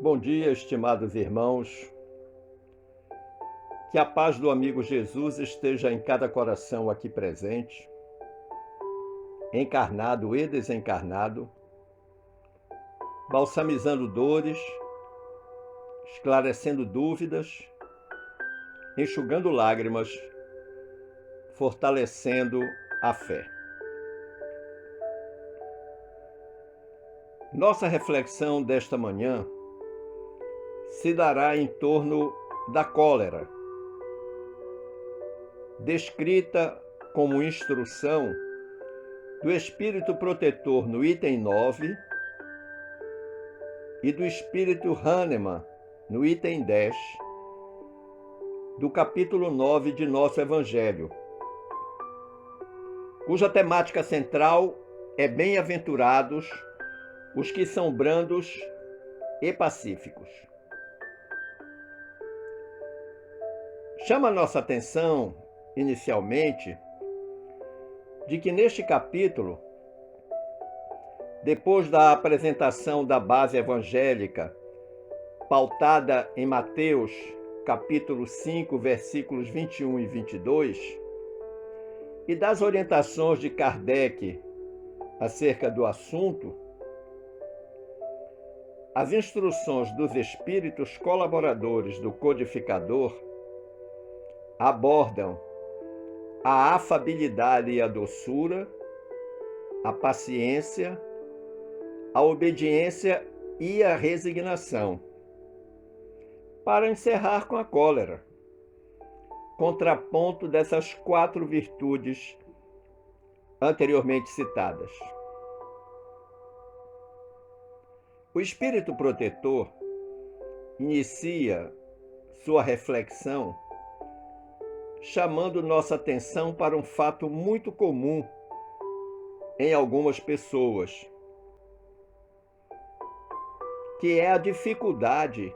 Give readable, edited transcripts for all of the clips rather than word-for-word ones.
Bom dia, estimados irmãos. Que a paz do amigo Jesus esteja em cada coração aqui presente, encarnado e desencarnado, balsamizando dores, esclarecendo dúvidas, enxugando lágrimas, fortalecendo a fé. Nossa reflexão desta manhã se dará em torno da cólera, descrita como instrução do Espírito Protetor no item 9 e do Espírito Hahnemann no item 10 do capítulo 9 de nosso Evangelho, cuja temática central é bem-aventurados os que são brandos e pacíficos. Chama nossa atenção, inicialmente, de que neste capítulo, depois da apresentação da base evangélica, pautada em Mateus, capítulo 5, versículos 21 e 22, e das orientações de Kardec acerca do assunto, as instruções dos espíritos colaboradores do codificador abordam a afabilidade e a doçura, a paciência, a obediência e a resignação, para encerrar com a cólera, contraponto dessas 4 virtudes anteriormente citadas. O Espírito Protetor inicia sua reflexão chamando nossa atenção para um fato muito comum em algumas pessoas, que é a dificuldade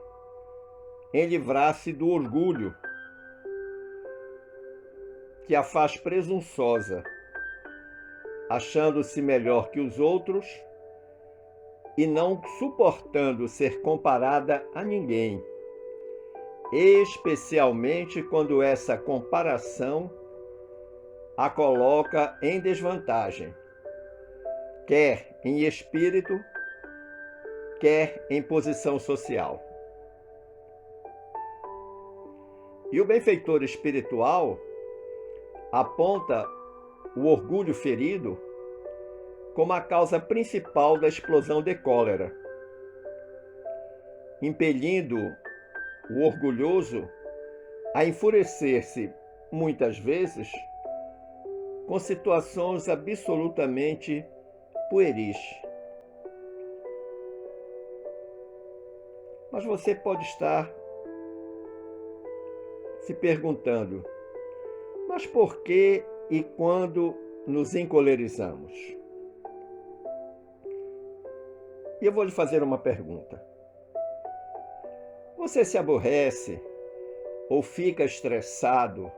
em livrar-se do orgulho, que a faz presunçosa, achando-se melhor que os outros e não suportando ser comparada a ninguém, especialmente quando essa comparação a coloca em desvantagem, quer em espírito, quer em posição social. E o benfeitor espiritual aponta o orgulho ferido como a causa principal da explosão de cólera, impelindo o orgulhoso a enfurecer-se, muitas vezes, com situações absolutamente pueris. Mas você pode estar se perguntando, mas por que e quando nos encolerizamos? E eu vou lhe fazer uma pergunta. Você se aborrece ou fica estressado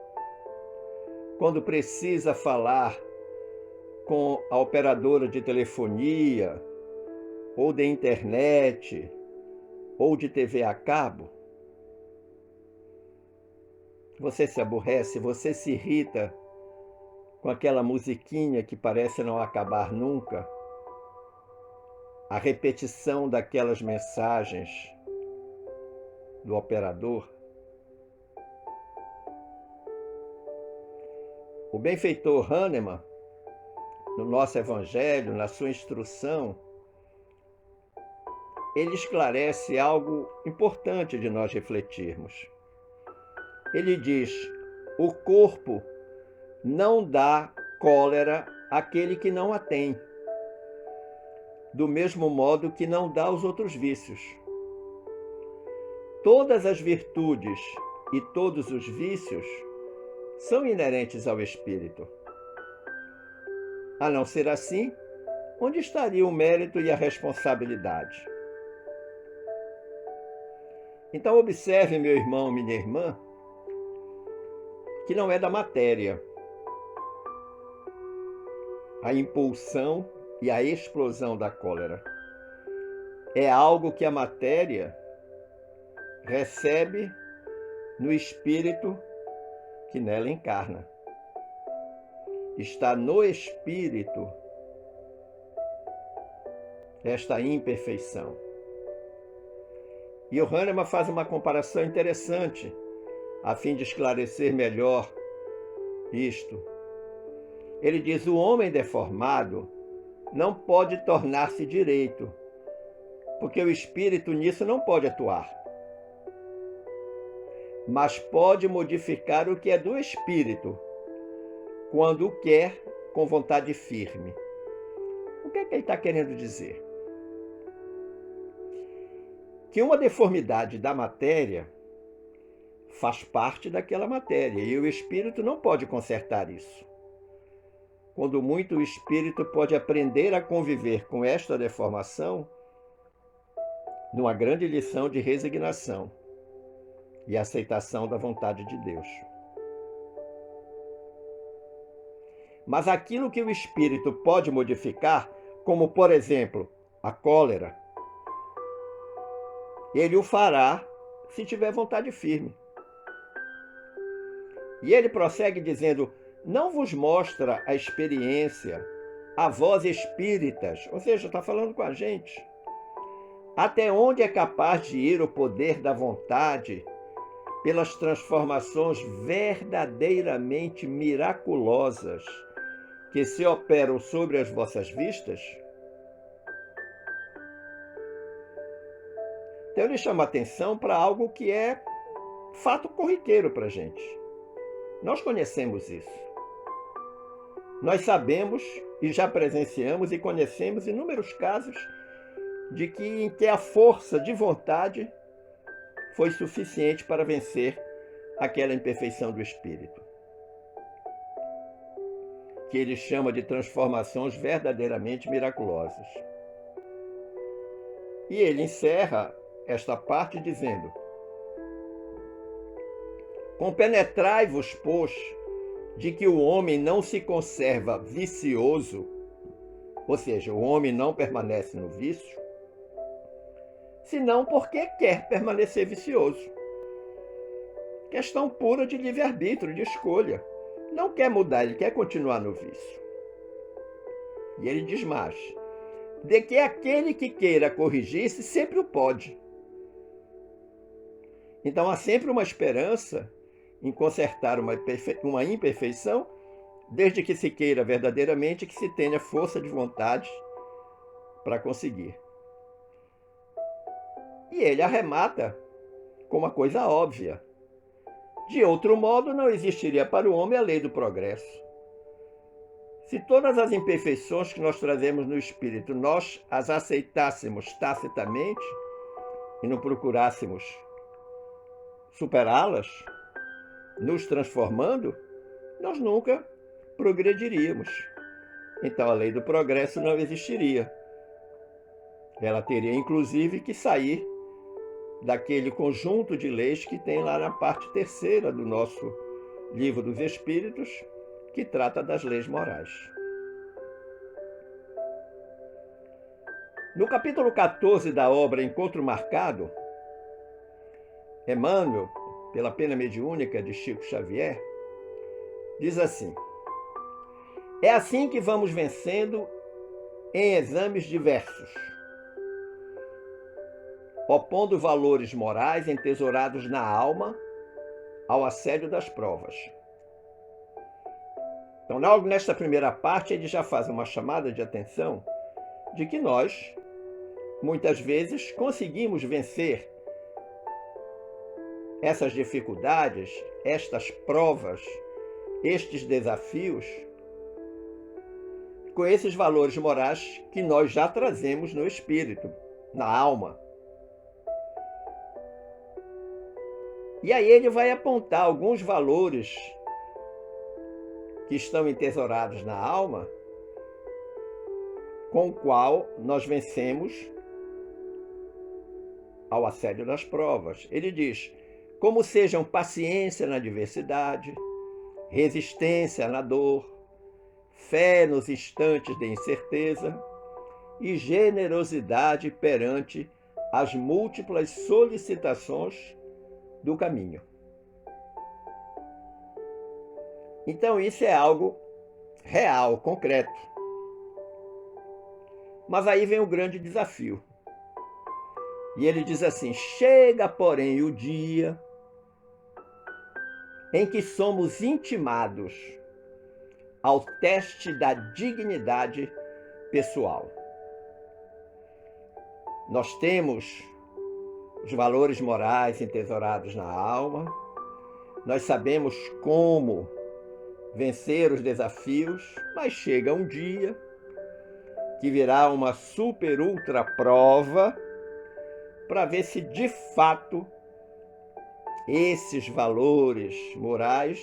quando precisa falar com a operadora de telefonia, ou de internet, ou de TV a cabo? Você se aborrece, você se irrita com aquela musiquinha que parece não acabar nunca, a repetição daquelas mensagens do operador? O benfeitor Hahnemann, no nosso Evangelho, na sua instrução, ele esclarece algo importante de nós refletirmos. Ele diz: o corpo não dá cólera àquele que não a tem, do mesmo modo que não dá aos outros vícios. Todas as virtudes e todos os vícios são inerentes ao espírito. A não ser assim, onde estaria o mérito e a responsabilidade? Então observe, meu irmão, minha irmã, que não é da matéria a impulsão e a explosão da cólera. É algo que a matéria recebe no espírito que nela encarna. Está no espírito esta imperfeição. E o Hahnemann faz uma comparação interessante, a fim de esclarecer melhor isto. Ele diz: o homem deformado não pode tornar-se direito, porque o espírito nisso não pode atuar. Mas pode modificar o que é do espírito, quando o quer com vontade firme. O que é que ele está querendo dizer? Que uma deformidade da matéria faz parte daquela matéria e o espírito não pode consertar isso. Quando muito, o espírito pode aprender a conviver com esta deformação numa grande lição de resignação e aceitação da vontade de Deus. Mas aquilo que o espírito pode modificar, como por exemplo a cólera, ele o fará se tiver vontade firme. E ele prossegue dizendo: não vos mostra a experiência, a vós espíritas, ou seja, está falando com a gente, até onde é capaz de ir o poder da vontade pelas transformações verdadeiramente miraculosas que se operam sobre as vossas vistas? Então ele chama atenção para algo que é fato corriqueiro para a gente. Nós conhecemos isso. Nós sabemos e já presenciamos e conhecemos inúmeros casos em que a força de vontade foi suficiente para vencer aquela imperfeição do espírito, que ele chama de transformações verdadeiramente miraculosas. E ele encerra esta parte dizendo: compenetrai-vos, pois, de que o homem não se conserva vicioso, ou seja, o homem não permanece no vício, senão porque quer permanecer vicioso. Questão pura de livre-arbítrio, de escolha. Não quer mudar, ele quer continuar no vício. E ele diz mais: de que aquele que queira corrigir-se sempre o pode. Então há sempre uma esperança em consertar uma imperfeição, desde que se queira verdadeiramente que se tenha força de vontade para conseguir. E ele arremata com uma coisa óbvia: de outro modo, não existiria para o homem a lei do progresso. Se todas as imperfeições que nós trazemos no espírito, nós as aceitássemos tacitamente e não procurássemos superá-las, nos transformando, nós nunca progrediríamos. Então a lei do progresso não existiria. Ela teria inclusive que sair daquele conjunto de leis que tem lá na parte 3ª do nosso Livro dos Espíritos, que trata das leis morais. No capítulo 14 da obra Encontro Marcado, Emmanuel, pela pena mediúnica de Chico Xavier, diz assim: é assim que vamos vencendo em exames diversos, opondo valores morais entesourados na alma ao assédio das provas. Então, logo nesta primeira parte, ele já faz uma chamada de atenção de que nós, muitas vezes, conseguimos vencer essas dificuldades, estas provas, estes desafios, com esses valores morais que nós já trazemos no espírito, na alma. E aí ele vai apontar alguns valores que estão entesourados na alma, com o qual nós vencemos ao assédio das provas. Ele diz: como sejam paciência na adversidade, resistência na dor, fé nos instantes de incerteza e generosidade perante as múltiplas solicitações do caminho. Então isso é algo real, concreto. Mas aí vem o grande desafio. E ele diz assim: chega, porém, o dia em que somos intimados ao teste da dignidade pessoal. Nós temos os valores morais entesourados na alma, nós sabemos como vencer os desafios, mas chega um dia que virá uma super ultra prova para ver se de fato esses valores morais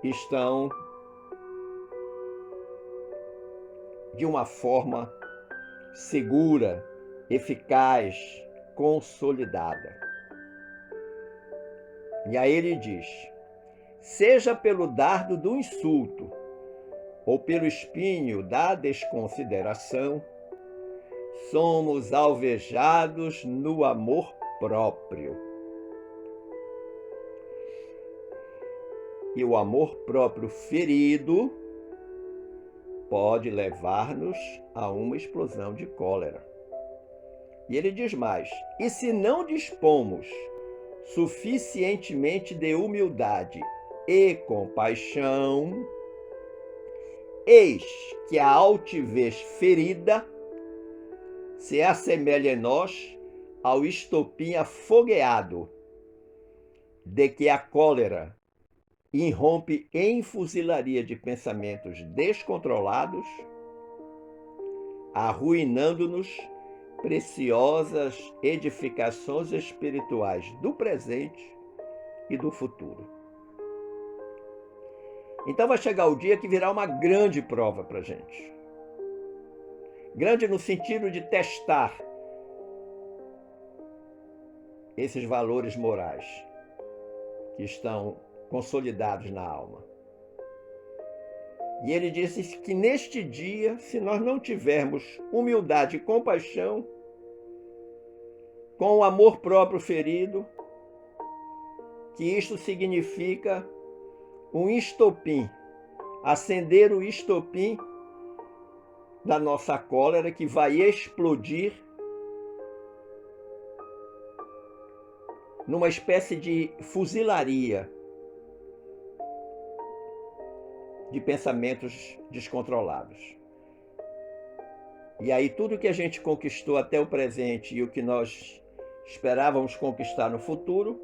estão de uma forma segura, eficaz, consolidada. E aí ele diz: seja pelo dardo do insulto ou pelo espinho da desconsideração, somos alvejados no amor próprio. E o amor próprio ferido pode levar-nos a uma explosão de cólera. E ele diz mais: e se não dispomos suficientemente de humildade e compaixão, eis que a altivez ferida se assemelha em nós ao estopim afogueado, de que a cólera irrompe em fuzilaria de pensamentos descontrolados, arruinando-nos preciosas edificações espirituais do presente e do futuro. Então vai chegar o dia que virá uma grande prova para a gente. Grande no sentido de testar esses valores morais que estão consolidados na alma. E ele disse que neste dia, se nós não tivermos humildade e compaixão, com o amor próprio ferido, que isto significa um estopim, acender o estopim da nossa cólera, que vai explodir numa espécie de fuzilaria de pensamentos descontrolados. E aí tudo que a gente conquistou até o presente e o que nós esperávamos conquistar no futuro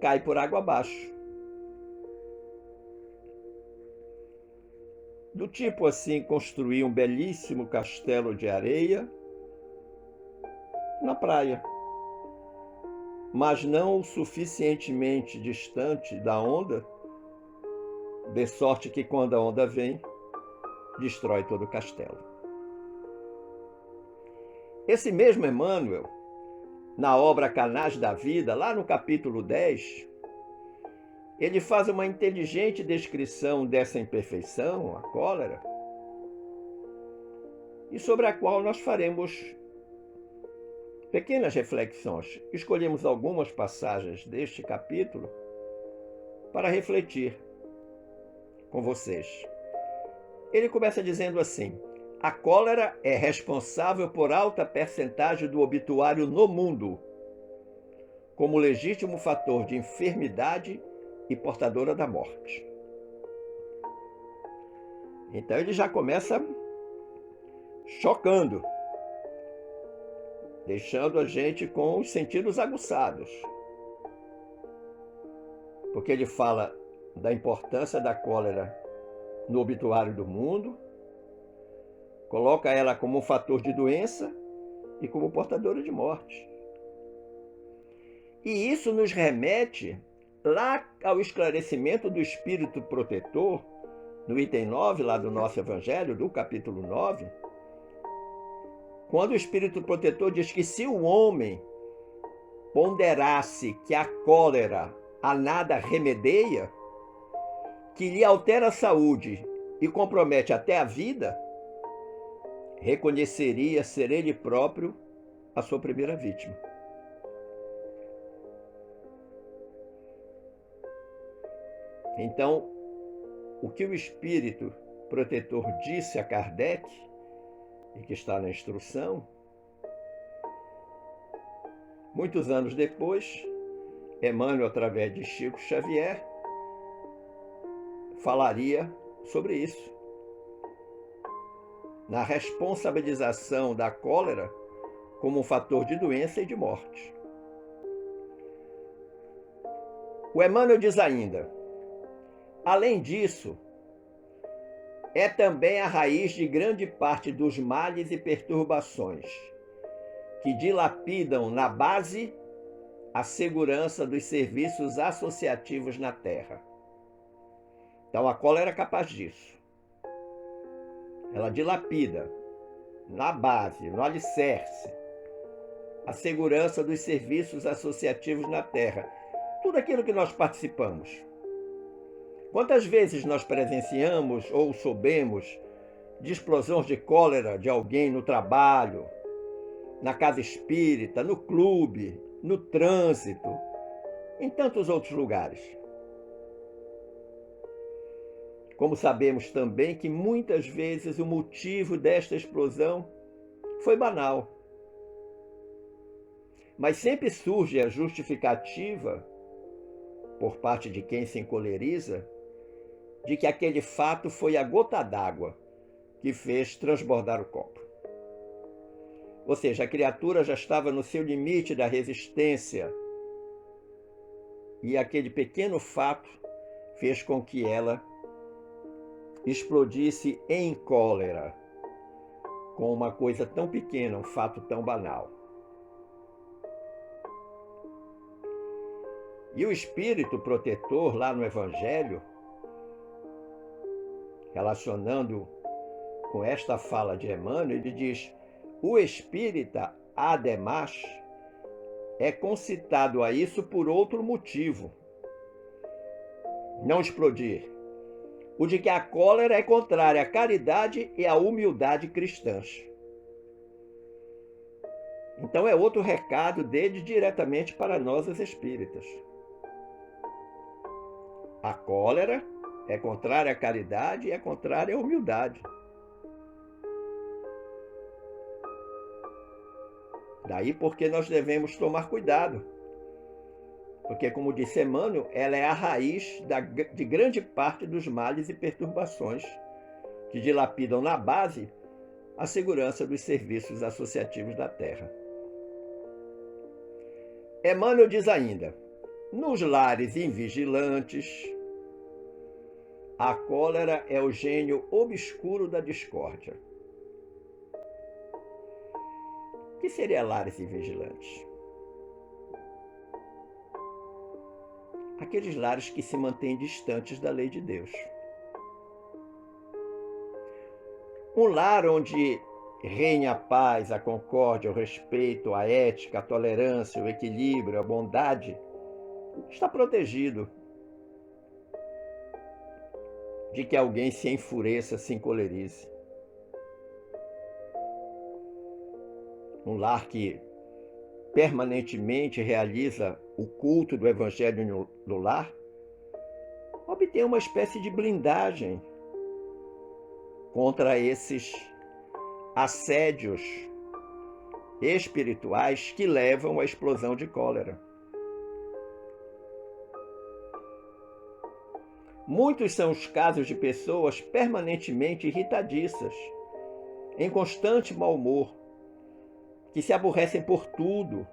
cai por água abaixo. Do tipo assim, construir um belíssimo castelo de areia na praia, mas não o suficientemente distante da onda, de sorte que quando a onda vem, destrói todo o castelo. Esse mesmo Emmanuel, na obra Canais da Vida, lá no capítulo 10, ele faz uma inteligente descrição dessa imperfeição, a cólera, e sobre a qual nós faremos pequenas reflexões. Escolhemos algumas passagens deste capítulo para refletir com vocês. Ele começa dizendo assim: a cólera é responsável por alta percentagem do obituário no mundo, como legítimo fator de enfermidade e portadora da morte. Então ele já começa chocando, deixando a gente com os sentidos aguçados. Porque ele fala da importância da cólera no obituário do mundo, coloca ela como um fator de doença e como portadora de morte. E isso nos remete lá ao esclarecimento do Espírito Protetor, no item 9, lá do nosso Evangelho, do capítulo 9, quando o Espírito Protetor diz que se o homem ponderasse que a cólera a nada remedeia, que lhe altera a saúde e compromete até a vida, reconheceria ser ele próprio a sua primeira vítima. Então, o que o espírito protetor disse a Kardec, e que está na instrução, muitos anos depois, Emmanuel, através de Chico Xavier, falaria sobre isso. Na responsabilização da cólera como um fator de doença e de morte. O Emmanuel diz ainda: além disso, é também a raiz de grande parte dos males e perturbações, que dilapidam na base a segurança dos serviços associativos na Terra. Então a cólera é capaz disso. Ela dilapida na base, no alicerce, a segurança dos serviços associativos na Terra. Tudo aquilo que nós participamos. Quantas vezes nós presenciamos ou soubemos de explosões de cólera de alguém no trabalho, na casa espírita, no clube, no trânsito, em tantos outros lugares. Como sabemos também que muitas vezes o motivo desta explosão foi banal. Mas sempre surge a justificativa, por parte de quem se encoleriza, de que aquele fato foi a gota d'água que fez transbordar o copo. Ou seja, a criatura já estava no seu limite da resistência e aquele pequeno fato fez com que ela explodisse em cólera com uma coisa tão pequena, um fato tão banal. E o espírito protetor, lá no Evangelho, relacionando com esta fala de Emmanuel, ele diz: o espírita, ademais, é concitado a isso por outro motivo. Não explodir. O de que a cólera é contrária à caridade e à humildade cristãs. Então é outro recado dele diretamente para nós, os espíritas. A cólera é contrária à caridade e é contrária à humildade. Daí porque nós devemos tomar cuidado. Porque, como disse Emmanuel, ela é a raiz de grande parte dos males e perturbações que dilapidam na base a segurança dos serviços associativos da Terra. Emmanuel diz ainda: nos lares invigilantes, a cólera é o gênio obscuro da discórdia. O que seria lares invigilantes? Aqueles lares que se mantêm distantes da lei de Deus. Um lar onde reina a paz, a concórdia, o respeito, a ética, a tolerância, o equilíbrio, a bondade, está protegido de que alguém se enfureça, se encolerize. Um lar que permanentemente realiza o culto do Evangelho no lar, obtém uma espécie de blindagem contra esses assédios espirituais que levam à explosão de cólera. Muitos são os casos de pessoas permanentemente irritadiças, em constante mau humor, que se aborrecem por tudo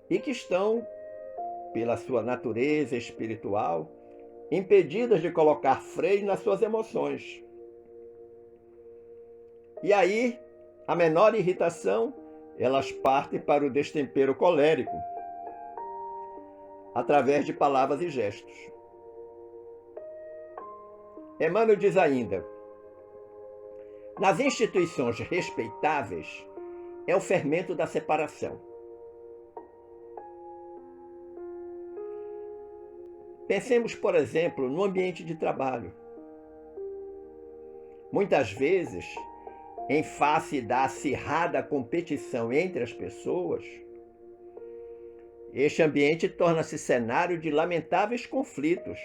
e que estão, pela sua natureza espiritual, impedidas de colocar freio nas suas emoções. E aí, a menor irritação, elas partem para o destempero colérico, através de palavras e gestos. Emmanuel diz ainda: nas instituições respeitáveis é o fermento da separação. Pensemos, por exemplo, no ambiente de trabalho. Muitas vezes, em face da acirrada competição entre as pessoas, este ambiente torna-se cenário de lamentáveis conflitos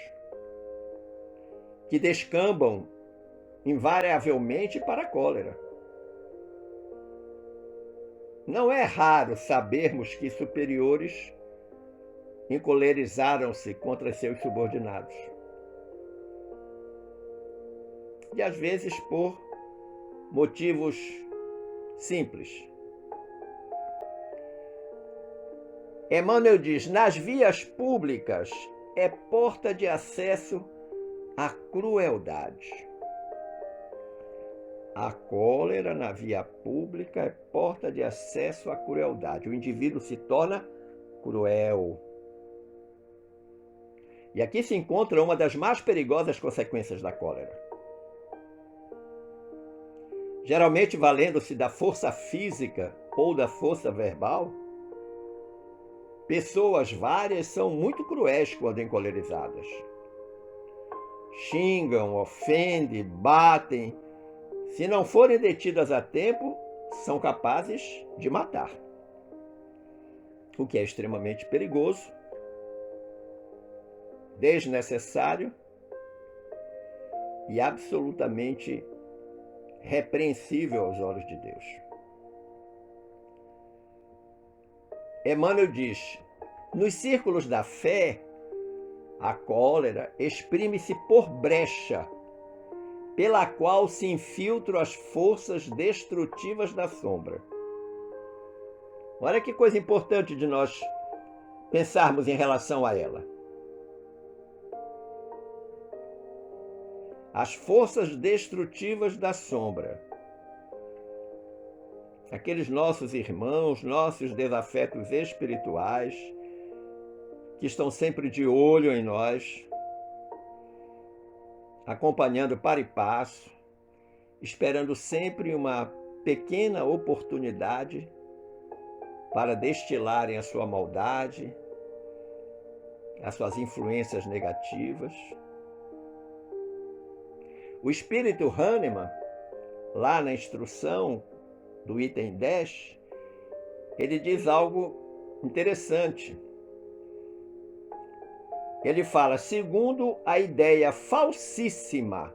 que descambam invariavelmente para a cólera. Não é raro sabermos que superiores encolerizaram-se contra seus subordinados. E às vezes por motivos simples. Emmanuel diz: nas vias públicas é porta de acesso à crueldade. A cólera na via pública é porta de acesso à crueldade. O indivíduo se torna cruel. E aqui se encontra uma das mais perigosas consequências da cólera. Geralmente valendo-se da força física ou da força verbal, pessoas várias são muito cruéis quando encolerizadas. Xingam, ofendem, batem. Se não forem detidas a tempo, são capazes de matar. O que é extremamente perigoso, desnecessário e absolutamente repreensível aos olhos de Deus. Emmanuel diz: nos círculos da fé, a cólera exprime-se por brecha, pela qual se infiltram as forças destrutivas da sombra. Olha que coisa importante de nós pensarmos em relação a ela. As forças destrutivas da sombra. Aqueles nossos irmãos, nossos desafetos espirituais, que estão sempre de olho em nós, acompanhando para e passo, esperando sempre uma pequena oportunidade para destilarem a sua maldade, as suas influências negativas. O espírito Hahnemann, lá na instrução do item 10, ele diz algo interessante. Ele fala: segundo a ideia falsíssima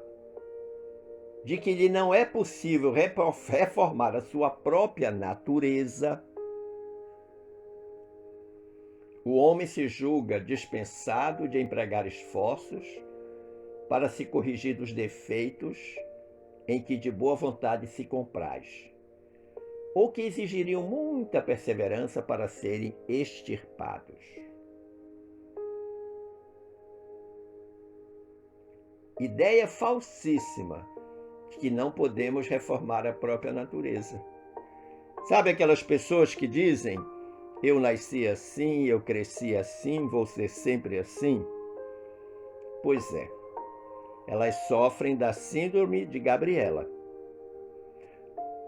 de que lhe não é possível reformar a sua própria natureza, o homem se julga dispensado de empregar esforços para se corrigir dos defeitos em que de boa vontade se compraz, ou que exigiriam muita perseverança para serem extirpados. Ideia falsíssima de que não podemos reformar a própria natureza. Sabe aquelas pessoas que dizem: eu nasci assim, eu cresci assim, vou ser sempre assim? Pois é, elas sofrem da síndrome de Gabriela.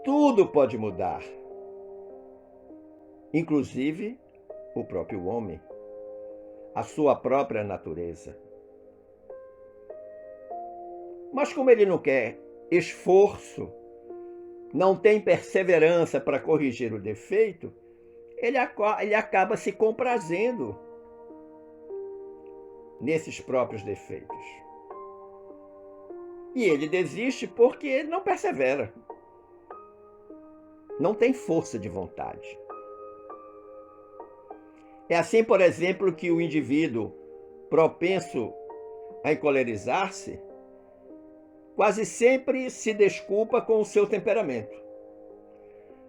Tudo pode mudar, inclusive o próprio homem, a sua própria natureza. Mas como ele não quer esforço, não tem perseverança para corrigir o defeito, ele acaba se comprazendo nesses próprios defeitos. E ele desiste porque não persevera. Não tem força de vontade. É assim, por exemplo, que o indivíduo propenso a encolerizar-se quase sempre se desculpa com o seu temperamento.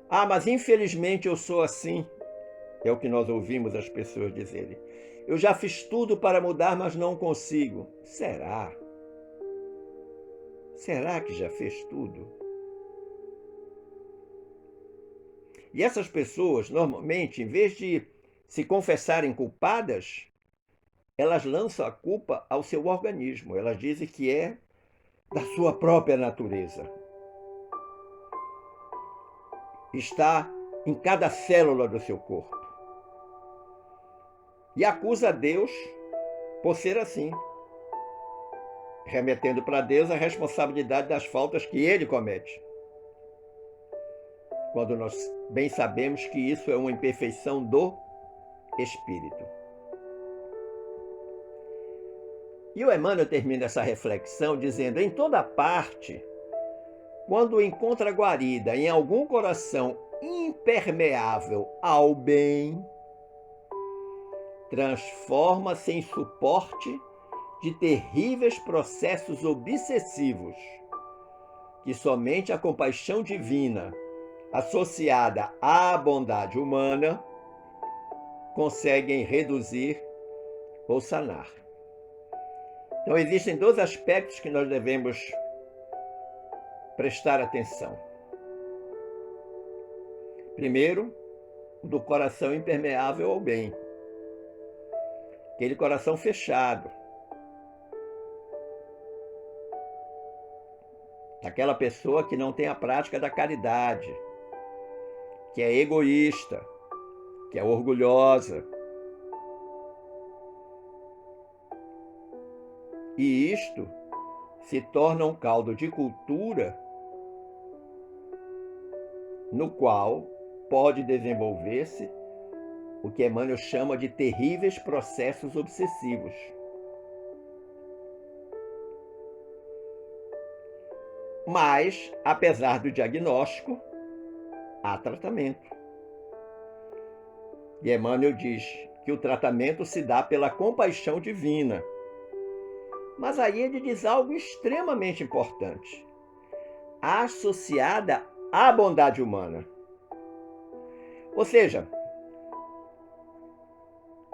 Ah, mas infelizmente eu sou assim. É o que nós ouvimos as pessoas dizerem. Eu já fiz tudo para mudar, mas não consigo. Será? Será que já fez tudo? E essas pessoas, normalmente, em vez de se confessarem culpadas, elas lançam a culpa ao seu organismo. Elas dizem que é da sua própria natureza. Está em cada célula do seu corpo. E acusa a Deus por ser assim. remetendo para Deus a responsabilidade das faltas que ele comete, quando nós bem sabemos que isso é uma imperfeição do espírito. E o Emmanuel termina essa reflexão dizendo: em toda parte, quando encontra guarida em algum coração impermeável ao bem, transforma-se em suporte de terríveis processos obsessivos, que somente a compaixão divina, associada à bondade humana, conseguem reduzir ou sanar. Então, existem dois aspectos que nós devemos prestar atenção. Primeiro, o do coração impermeável ao bem. Aquele coração fechado. Aquela pessoa que não tem a prática da caridade, que é egoísta, que é orgulhosa. E isto se torna um caldo de cultura no qual pode desenvolver-se o que Emmanuel chama de terríveis processos obsessivos. Mas, apesar do diagnóstico, há tratamento. E Emmanuel diz que o tratamento se dá pela compaixão divina. Mas aí ele diz algo extremamente importante, associada à bondade humana. Ou seja,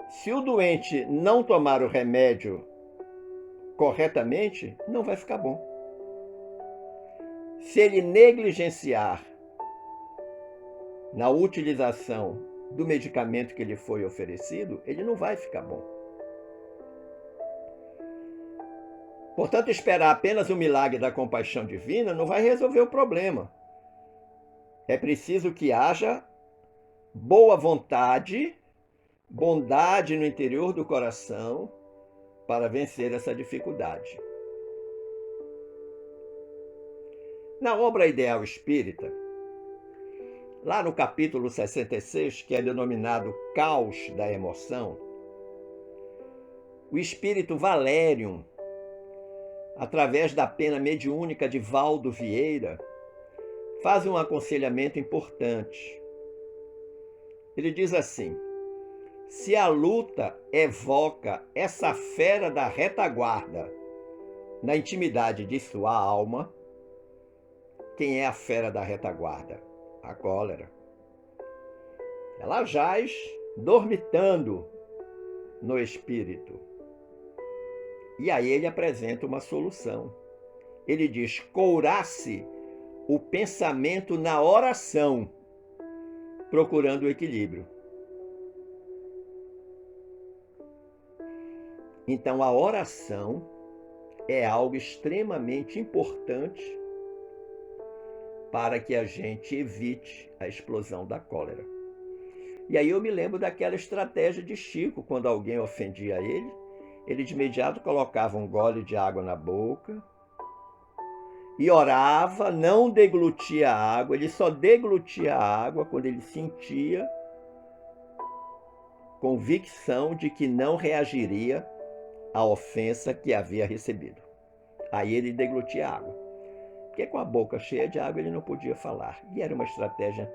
se o doente não tomar o remédio corretamente, não vai ficar bom. Se ele negligenciar na utilização do medicamento que lhe foi oferecido, ele não vai ficar bom. Portanto, esperar apenas o milagre da compaixão divina não vai resolver o problema. É preciso que haja boa vontade, bondade no interior do coração para vencer essa dificuldade. Na obra Ideal Espírita, lá no capítulo 66, que é denominado Caos da Emoção, o espírito Valérium, através da pena mediúnica de Valdo Vieira, faz um aconselhamento importante. Ele diz assim: se a luta evoca essa fera da retaguarda na intimidade de sua alma, quem é a fera da retaguarda? A cólera. Ela jaz dormitando no espírito. E aí ele apresenta uma solução. Ele diz: courasse o pensamento na oração, procurando o equilíbrio. Então a oração é algo extremamente importante para que a gente evite a explosão da cólera. E aí eu me lembro daquela estratégia de Chico, quando alguém ofendia ele de imediato colocava um gole de água na boca e orava, não deglutia a água, ele só deglutia a água quando ele sentia convicção de que não reagiria à ofensa que havia recebido. Aí ele deglutia a água, porque com a boca cheia de água ele não podia falar, e era uma estratégia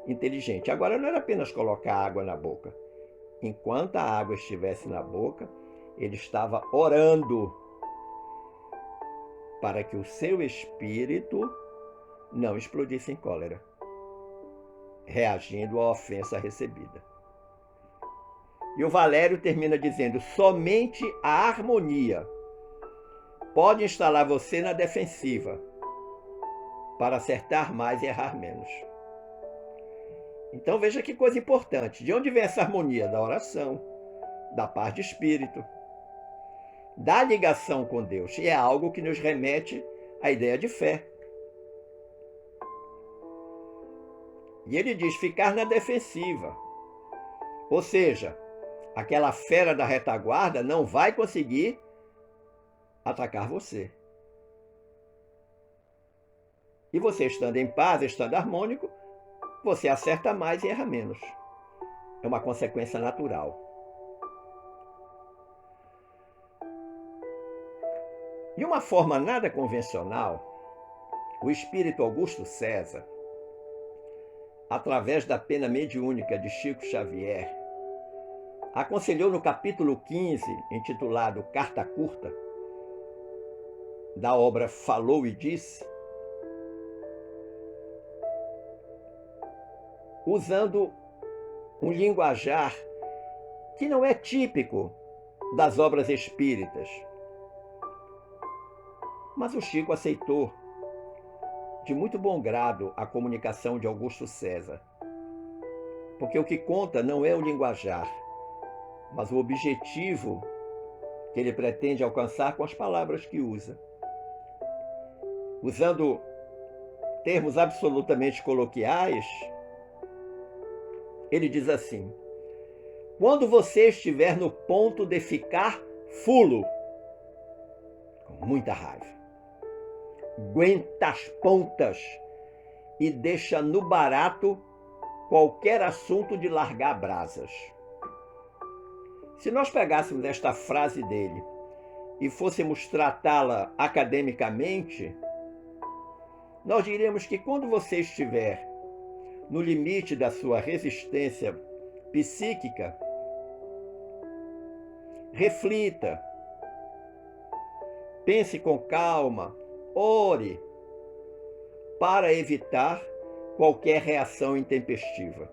inteligente. Agora não era apenas colocar água na boca. Enquanto a água estivesse na boca, ele estava orando para que o seu espírito não explodisse em cólera, reagindo à ofensa recebida. E o Valério termina dizendo: somente a harmonia pode instalar você na defensiva para acertar mais e errar menos. Então veja que coisa importante. De onde vem essa harmonia? Da oração, da paz de espírito, da ligação com Deus. E é algo que nos remete à ideia de fé. E ele diz: ficar na defensiva. Ou seja, aquela fera da retaguarda não vai conseguir atacar você. E você estando em paz, estando harmônico, você acerta mais e erra menos. É uma consequência natural. De uma forma nada convencional, o espírito Augusto César, através da pena mediúnica de Chico Xavier, aconselhou no capítulo 15, intitulado Carta Curta, da obra Falou e Disse, usando um linguajar que não é típico das obras espíritas. Mas o Chico aceitou de muito bom grado a comunicação de Augusto César, porque o que conta não é o linguajar, mas o objetivo que ele pretende alcançar com as palavras que usa. Usando termos absolutamente coloquiais, ele diz assim: quando você estiver no ponto de ficar fulo, com muita raiva, aguenta as pontas e deixa no barato qualquer assunto de largar brasas. Se nós pegássemos esta frase dele e fôssemos tratá-la academicamente, nós diríamos que quando você estiver no limite da sua resistência psíquica, reflita, pense com calma, ore, para evitar qualquer reação intempestiva.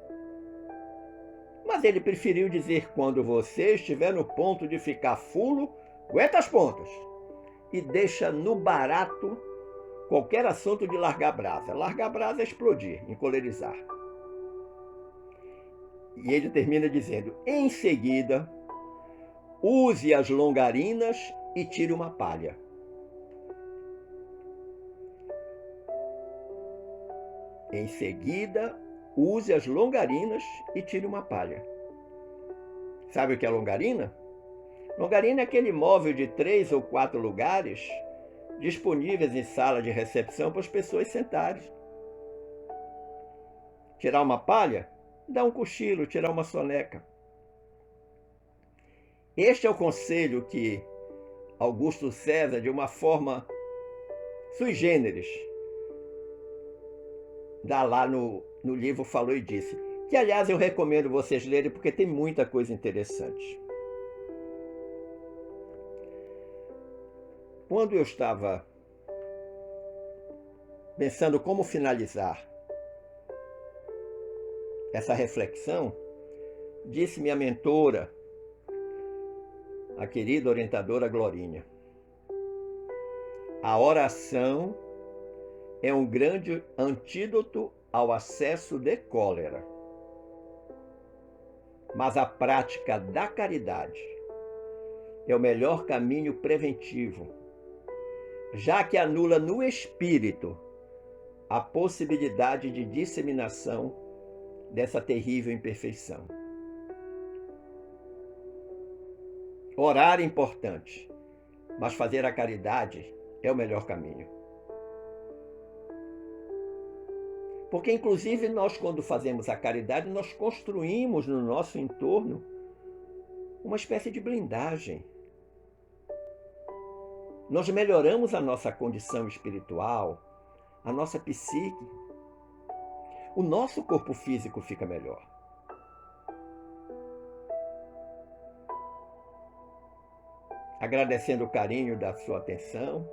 Mas ele preferiu dizer: quando você estiver no ponto de ficar fulo, aguenta as pontas e deixa no barato qualquer assunto de largar brasa. Largar brasa é explodir, encolerizar. E ele termina dizendo: em seguida, use as longarinas e tire uma palha. Em seguida, use as longarinas e tire uma palha. Sabe o que é longarina? Longarina é aquele móvel de 3 ou 4 lugares disponíveis em sala de recepção para as pessoas sentarem. Tirar uma palha? Dar um cochilo, tirar uma soneca. Este é o conselho que Augusto César, de uma forma sui generis, dá lá no livro Falou e Disse, que, aliás, eu recomendo vocês lerem porque tem muita coisa interessante. Quando eu estava pensando como finalizar essa reflexão, disse minha mentora, a querida orientadora Glorinha: a oração é um grande antídoto ao acesso de cólera. Mas a prática da caridade é o melhor caminho preventivo, já que anula no espírito a possibilidade de disseminação dessa terrível imperfeição. Orar é importante, mas fazer a caridade é o melhor caminho. Porque, inclusive, nós, quando fazemos a caridade, nós construímos no nosso entorno uma espécie de blindagem. Nós melhoramos a nossa condição espiritual, a nossa psique. O nosso corpo físico fica melhor. Agradecendo o carinho da sua atenção,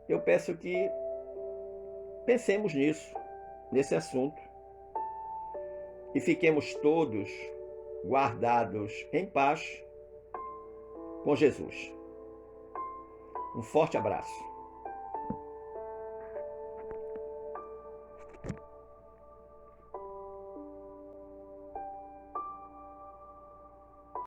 eu peço que pensemos nisso, nesse assunto, e fiquemos todos guardados em paz com Jesus. Um forte abraço.